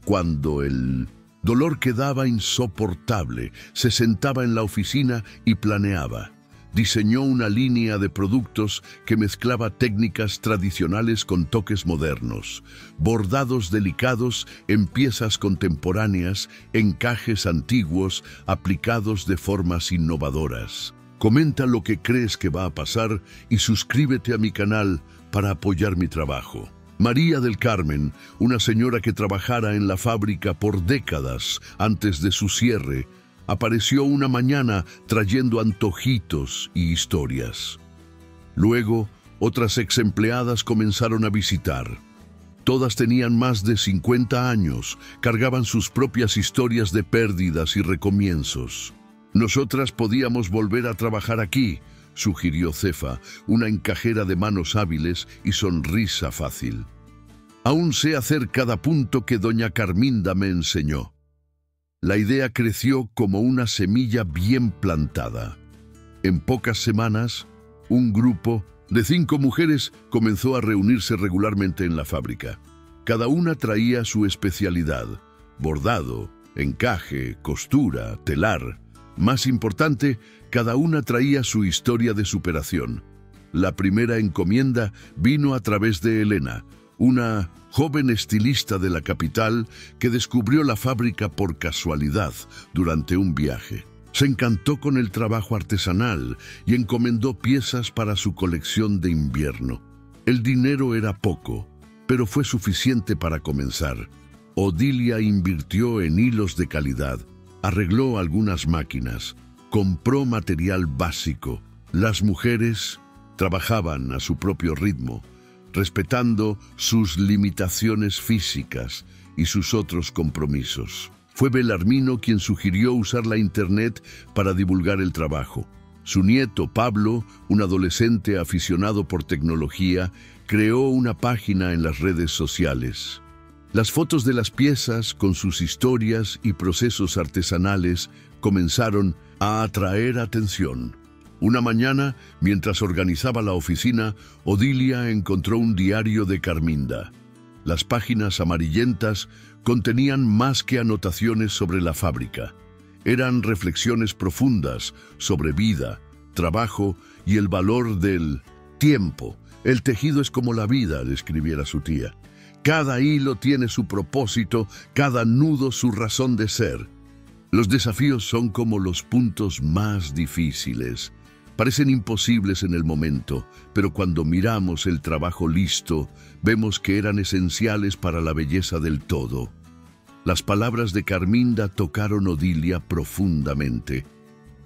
Cuando el dolor quedaba insoportable, se sentaba en la oficina y planeaba. Diseñó una línea de productos que mezclaba técnicas tradicionales con toques modernos, bordados delicados en piezas contemporáneas, encajes antiguos aplicados de formas innovadoras. Comenta lo que crees que va a pasar y suscríbete a mi canal para apoyar mi trabajo. María del Carmen, una señora que trabajara en la fábrica por décadas antes de su cierre, apareció una mañana trayendo antojitos y historias. Luego, otras ex empleadas comenzaron a visitar. Todas tenían más de 50 años, cargaban sus propias historias de pérdidas y recomienzos. Nosotras podíamos volver a trabajar aquí, sugirió Cefa, una encajera de manos hábiles y sonrisa fácil. Aún sé hacer cada punto que doña Carminda me enseñó. La idea creció como una semilla bien plantada. En pocas semanas, un grupo de 5 mujeres comenzó a reunirse regularmente en la fábrica. Cada una traía su especialidad: bordado, encaje, costura, telar. Más importante, cada una traía su historia de superación. La primera encomienda vino a través de Elena, una joven estilista de la capital que descubrió la fábrica por casualidad durante un viaje. Se encantó con el trabajo artesanal y encomendó piezas para su colección de invierno. El dinero era poco, pero fue suficiente para comenzar. Odilia invirtió en hilos de calidad, arregló algunas máquinas, compró material básico. Las mujeres trabajaban a su propio ritmo, respetando sus limitaciones físicas y sus otros compromisos. Fue Belarmino quien sugirió usar la internet para divulgar el trabajo. Su nieto, Pablo, un adolescente aficionado por tecnología, creó una página en las redes sociales. Las fotos de las piezas, con sus historias y procesos artesanales, comenzaron a atraer atención. Una mañana, mientras organizaba la oficina, Odilia encontró un diario de Carminda. Las páginas amarillentas contenían más que anotaciones sobre la fábrica. Eran reflexiones profundas sobre vida, trabajo y el valor del tiempo. El tejido es como la vida, le escribiera su tía. Cada hilo tiene su propósito, cada nudo su razón de ser. Los desafíos son como los puntos más difíciles. Parecen imposibles en el momento, pero cuando miramos el trabajo listo, vemos que eran esenciales para la belleza del todo. Las palabras de Carminda tocaron a Odilia profundamente.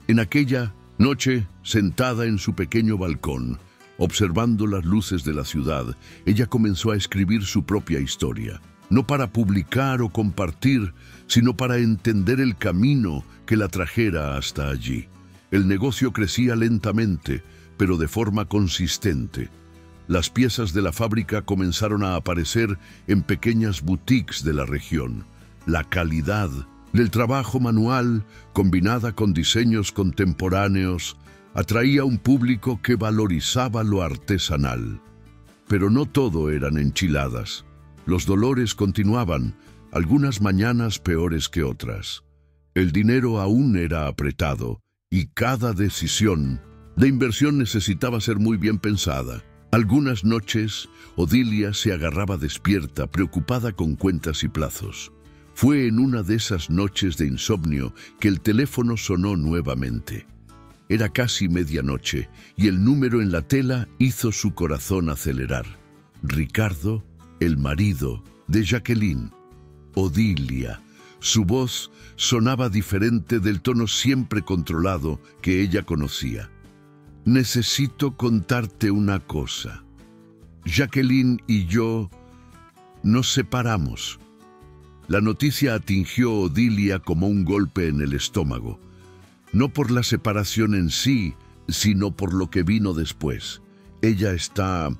En aquella noche, sentada en su pequeño balcón, observando las luces de la ciudad, ella comenzó a escribir su propia historia. No para publicar o compartir, sino para entender el camino que la trajera hasta allí. El negocio crecía lentamente, pero de forma consistente. Las piezas de la fábrica comenzaron a aparecer en pequeñas boutiques de la región. La calidad del trabajo manual, combinada con diseños contemporáneos, atraía a un público que valorizaba lo artesanal. Pero no todo eran enchiladas. Los dolores continuaban, algunas mañanas peores que otras. El dinero aún era apretado y cada decisión de inversión necesitaba ser muy bien pensada. Algunas noches, Odilia se agarraba despierta, preocupada con cuentas y plazos. Fue en una de esas noches de insomnio que el teléfono sonó nuevamente. Era casi medianoche y el número en la tela hizo su corazón acelerar. Ricardo, el marido de Jacqueline. Odilia. Su voz sonaba diferente del tono siempre controlado que ella conocía. Necesito contarte una cosa. Jacqueline y yo nos separamos. La noticia atingió a Odilia como un golpe en el estómago. No por la separación en sí, sino por lo que vino después. Ella está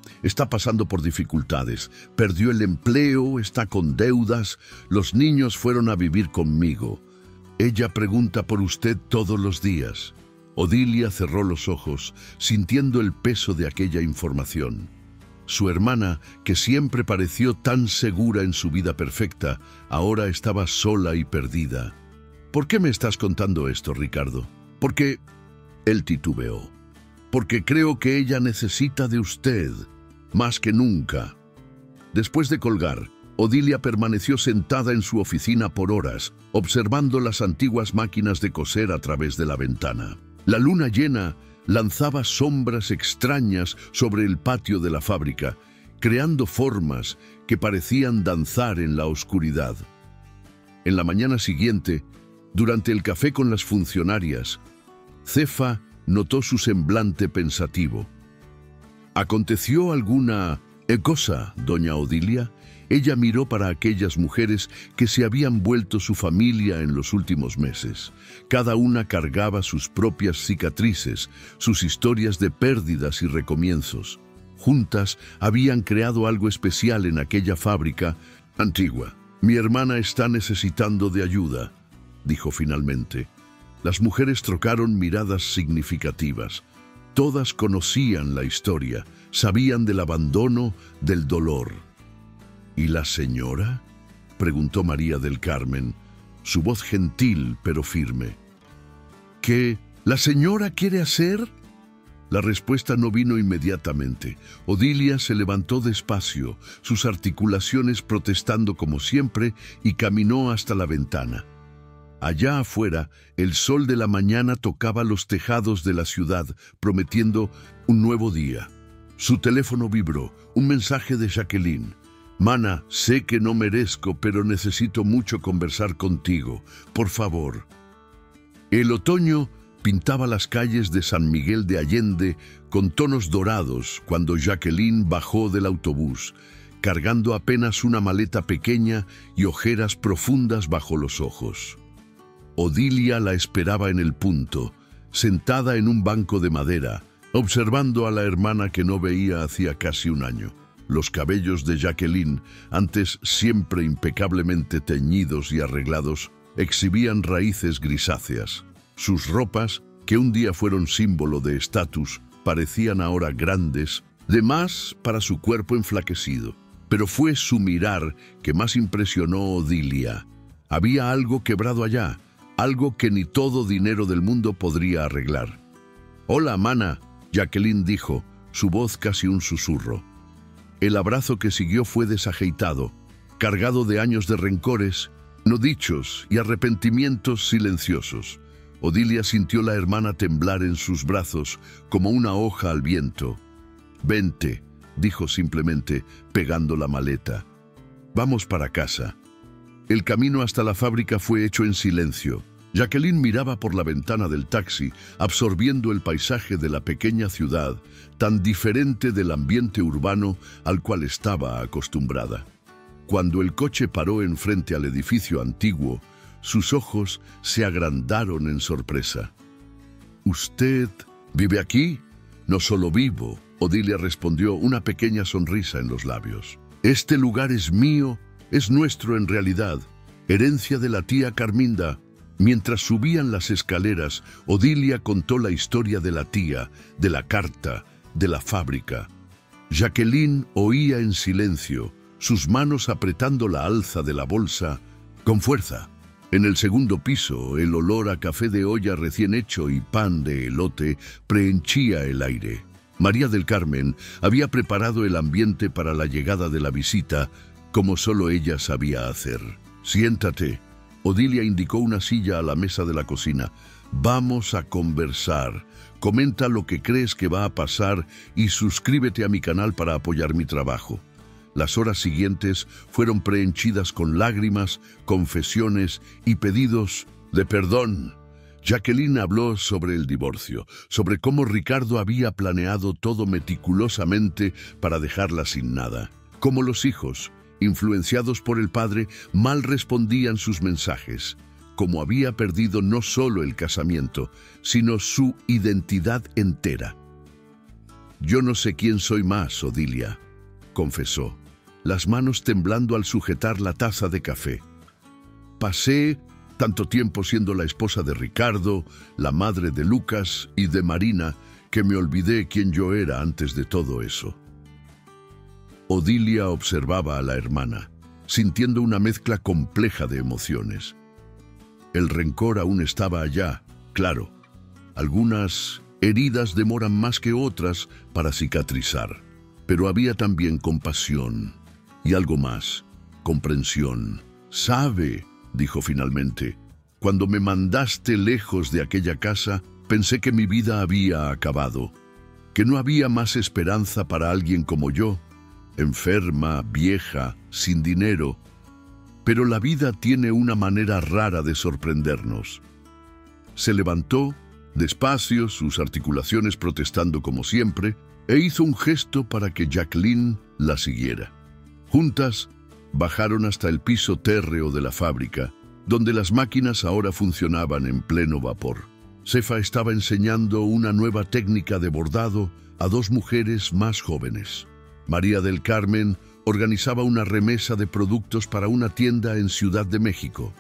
pasando por dificultades. Perdió el empleo, está con deudas. Los niños fueron a vivir conmigo. Ella pregunta por usted todos los días. Odilia cerró los ojos, sintiendo el peso de aquella información. Su hermana, que siempre pareció tan segura en su vida perfecta, ahora estaba sola y perdida. ¿Por qué me estás contando esto, Ricardo? Porque él titubeó. Porque creo que ella necesita de usted, más que nunca. Después de colgar, Odilia permaneció sentada en su oficina por horas, observando las antiguas máquinas de coser a través de la ventana. La luna llena lanzaba sombras extrañas sobre el patio de la fábrica, creando formas que parecían danzar en la oscuridad. En la mañana siguiente, durante el café con las funcionarias, Cefa notó su semblante pensativo. ¿Aconteció alguna cosa, doña Odilia? Ella miró para aquellas mujeres que se habían vuelto su familia en los últimos meses. Cada una cargaba sus propias cicatrices, sus historias de pérdidas y recomienzos. Juntas habían creado algo especial en aquella fábrica antigua. Mi hermana está necesitando de ayuda, dijo finalmente. Las mujeres trocaron miradas significativas. Todas conocían la historia, sabían del abandono, del dolor. ¿Y la señora?, preguntó María del Carmen, su voz gentil pero firme. ¿Qué la señora quiere hacer? La respuesta no vino inmediatamente. Odilia se levantó despacio, sus articulaciones protestando como siempre, y caminó hasta la ventana. Allá afuera, el sol de la mañana tocaba los tejados de la ciudad, prometiendo un nuevo día. Su teléfono vibró, un mensaje de Jacqueline. Mana, sé que no merezco, pero necesito mucho conversar contigo. Por favor. El otoño pintaba las calles de San Miguel de Allende con tonos dorados cuando Jacqueline bajó del autobús, cargando apenas una maleta pequeña y ojeras profundas bajo los ojos. Odilia la esperaba en el punto, sentada en un banco de madera, observando a la hermana que no veía hacía casi un año. Los cabellos de Jacqueline, antes siempre impecablemente teñidos y arreglados, exhibían raíces grisáceas. Sus ropas, que un día fueron símbolo de estatus, parecían ahora grandes, de más para su cuerpo enflaquecido. Pero fue su mirar que más impresionó a Odilia. Había algo quebrado allá, algo que ni todo dinero del mundo podría arreglar. «Hola, mana», Jacqueline dijo, su voz casi un susurro. El abrazo que siguió fue desajeitado, cargado de años de rencores, no dichos y arrepentimientos silenciosos. Odilia sintió la hermana temblar en sus brazos como una hoja al viento. «Vente», dijo simplemente, pegando la maleta. «Vamos para casa». El camino hasta la fábrica fue hecho en silencio. Jacqueline miraba por la ventana del taxi, absorbiendo el paisaje de la pequeña ciudad, tan diferente del ambiente urbano al cual estaba acostumbrada. Cuando el coche paró enfrente al edificio antiguo, sus ojos se agrandaron en sorpresa. «¿Usted vive aquí?» «No solo vivo», Odilia respondió, una pequeña sonrisa en los labios. «Este lugar es mío, es nuestro en realidad, herencia de la tía Carminda». Mientras subían las escaleras, Odilia contó la historia de la tía, de la carta, de la fábrica. Jacqueline oía en silencio, sus manos apretando la alza de la bolsa con fuerza. En el segundo piso, el olor a café de olla recién hecho y pan de elote prehenchía el aire. María del Carmen había preparado el ambiente para la llegada de la visita, como solo ella sabía hacer. «Siéntate». Odilia indicó una silla a la mesa de la cocina. «Vamos a conversar. Comenta lo que crees que va a pasar y suscríbete a mi canal para apoyar mi trabajo». Las horas siguientes fueron prehenchidas con lágrimas, confesiones y pedidos de perdón. Jacqueline habló sobre el divorcio, sobre cómo Ricardo había planeado todo meticulosamente para dejarla sin nada, cómo los hijos, influenciados por el padre, mal respondían sus mensajes, como había perdido no solo el casamiento, sino su identidad entera. «Yo no sé quién soy más, Odilia», confesó, las manos temblando al sujetar la taza de café. «Pasé tanto tiempo siendo la esposa de Ricardo, la madre de Lucas y de Marina, que me olvidé quién yo era antes de todo eso». Odilia observaba a la hermana, sintiendo una mezcla compleja de emociones. El rencor aún estaba allá, claro. Algunas heridas demoran más que otras para cicatrizar, pero había también compasión y algo más, comprensión. «Sabe», dijo finalmente, «cuando me mandaste lejos de aquella casa, pensé que mi vida había acabado, que no había más esperanza para alguien como yo, enferma, vieja, sin dinero. Pero la vida tiene una manera rara de sorprendernos». Se levantó, despacio, sus articulaciones protestando como siempre, e hizo un gesto para que Jacqueline la siguiera. Juntas, bajaron hasta el piso térreo de la fábrica, donde las máquinas ahora funcionaban en pleno vapor. Cefa estaba enseñando una nueva técnica de bordado a dos mujeres más jóvenes. María del Carmen organizaba una remesa de productos para una tienda en Ciudad de México.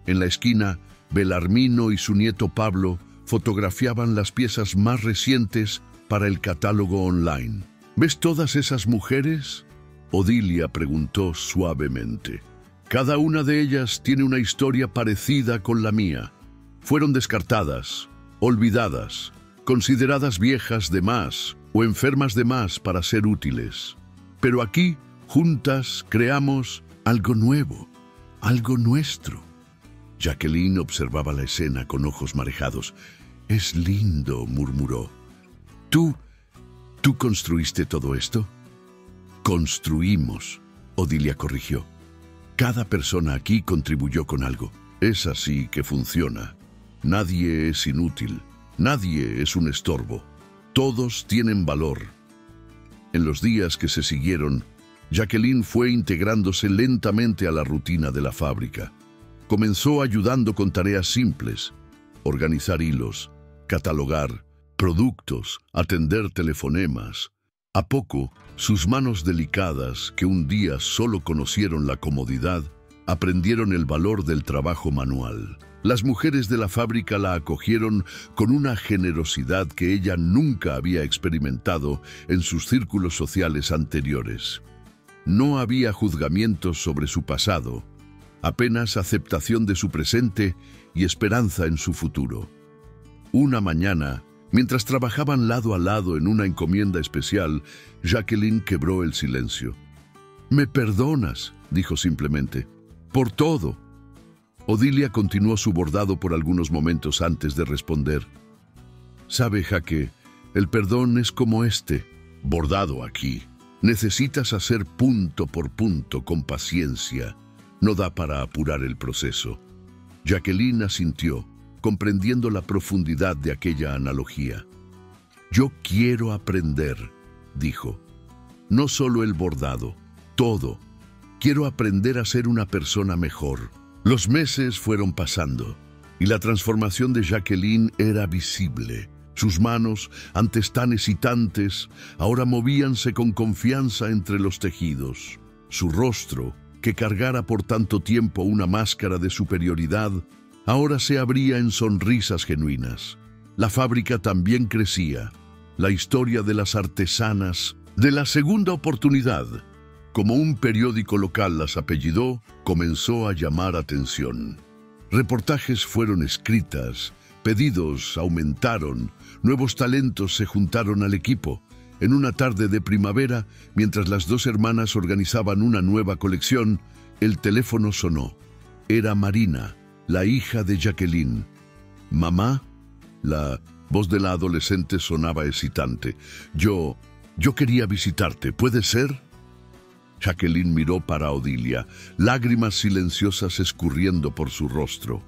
En la esquina, Belarmino y su nieto Pablo fotografiaban las piezas más recientes para el catálogo online. «¿Ves todas esas mujeres?», Odilia preguntó suavemente. «Cada una de ellas tiene una historia parecida con la mía. Fueron descartadas, olvidadas, consideradas viejas de más o enfermas de más para ser útiles. Pero aquí, juntas, creamos algo nuevo, algo nuestro». Jacqueline observaba la escena con ojos marejados. «Es lindo», murmuró. ¿Tú construiste todo esto?» «Construimos», Odilia corrigió. «Cada persona aquí contribuyó con algo. Es así que funciona. Nadie es inútil, nadie es un estorbo. Todos tienen valor». En los días que se siguieron, Jacqueline fue integrándose lentamente a la rutina de la fábrica. Comenzó ayudando con tareas simples: organizar hilos, catalogar productos, atender telefonemas. A poco, sus manos delicadas, que un día solo conocieron la comodidad, aprendieron el valor del trabajo manual. Las mujeres de la fábrica la acogieron con una generosidad que ella nunca había experimentado en sus círculos sociales anteriores. No había juzgamientos sobre su pasado, apenas aceptación de su presente y esperanza en su futuro. Una mañana, mientras trabajaban lado a lado en una encomienda especial, Jacqueline quebró el silencio. «¿Me perdonas?», dijo simplemente, «por todo». Odilia continuó su bordado por algunos momentos antes de responder. «Sabe, Jaque, el perdón es como este, bordado aquí. Necesitas hacer punto por punto con paciencia. No da para apurar el proceso». Jacqueline asintió, comprendiendo la profundidad de aquella analogía. «Yo quiero aprender», dijo. «No solo el bordado, todo. Quiero aprender a ser una persona mejor». Los meses fueron pasando y la transformación de Jacqueline era visible. Sus manos, antes tan hesitantes, ahora movíanse con confianza entre los tejidos. Su rostro, que cargara por tanto tiempo una máscara de superioridad, ahora se abría en sonrisas genuinas. La fábrica también crecía. La historia de las artesanas de la segunda oportunidad, como un periódico local las apellidó, comenzó a llamar atención. Reportajes fueron escritas, pedidos aumentaron, nuevos talentos se juntaron al equipo. En una tarde de primavera, mientras las dos hermanas organizaban una nueva colección, el teléfono sonó. Era Marina, la hija de Jacqueline. «Mamá», la voz de la adolescente sonaba excitante. Yo quería visitarte, ¿puede ser?» Jacqueline miró para Odilia, lágrimas silenciosas escurriendo por su rostro.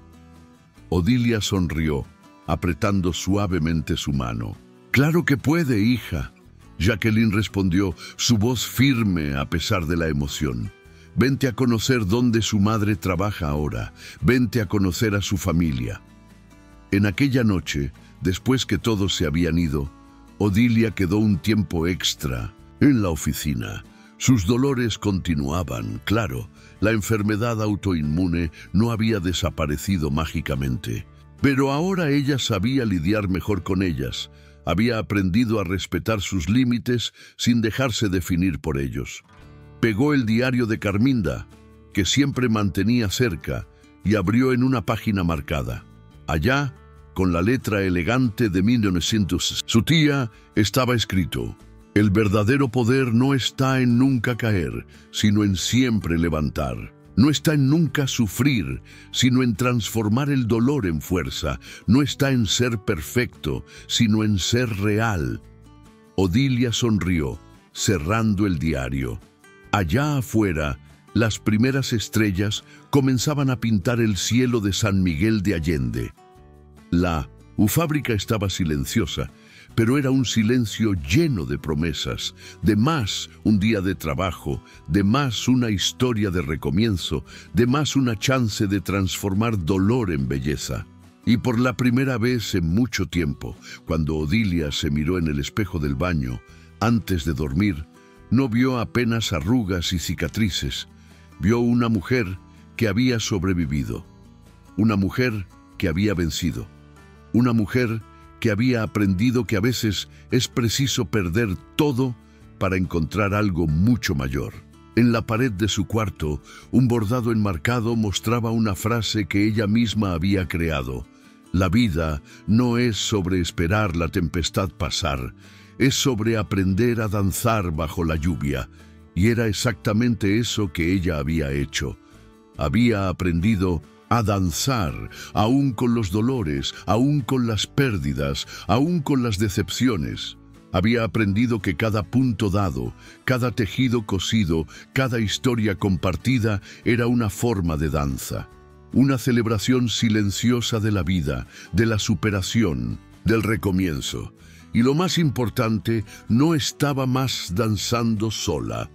Odilia sonrió, apretando suavemente su mano. «Claro que puede, hija», Jacqueline respondió, su voz firme a pesar de la emoción. «Vente a conocer dónde su madre trabaja ahora. Vente a conocer a su familia». En aquella noche, después que todos se habían ido, Odilia quedó un tiempo extra en la oficina. Sus dolores continuaban, claro, la enfermedad autoinmune no había desaparecido mágicamente. Pero ahora ella sabía lidiar mejor con ellas, había aprendido a respetar sus límites sin dejarse definir por ellos. Pegó el diario de Carminda, que siempre mantenía cerca, y abrió en una página marcada. Allá, con la letra elegante de 1900, su tía, estaba escrito: «El verdadero poder no está en nunca caer, sino en siempre levantar. No está en nunca sufrir, sino en transformar el dolor en fuerza. No está en ser perfecto, sino en ser real». Odilia sonrió, cerrando el diario. Allá afuera, las primeras estrellas comenzaban a pintar el cielo de San Miguel de Allende. La fábrica estaba silenciosa, pero era un silencio lleno de promesas, de más un día de trabajo, de más una historia de recomienzo, de más una chance de transformar dolor en belleza. Y por la primera vez en mucho tiempo, cuando Odilia se miró en el espejo del baño, antes de dormir, no vio apenas arrugas y cicatrices. Vio una mujer que había sobrevivido, una mujer que había vencido, una mujer que había aprendido que a veces es preciso perder todo para encontrar algo mucho mayor. En la pared de su cuarto, un bordado enmarcado mostraba una frase que ella misma había creado: «La vida no es sobre esperar la tempestad pasar, es sobre aprender a danzar bajo la lluvia». Y era exactamente eso que ella había hecho. Había aprendido a danzar, aún con los dolores, aún con las pérdidas, aún con las decepciones. Había aprendido que cada punto dado, cada tejido cosido, cada historia compartida era una forma de danza. Una celebración silenciosa de la vida, de la superación, del recomienzo. Y lo más importante, no estaba más danzando sola.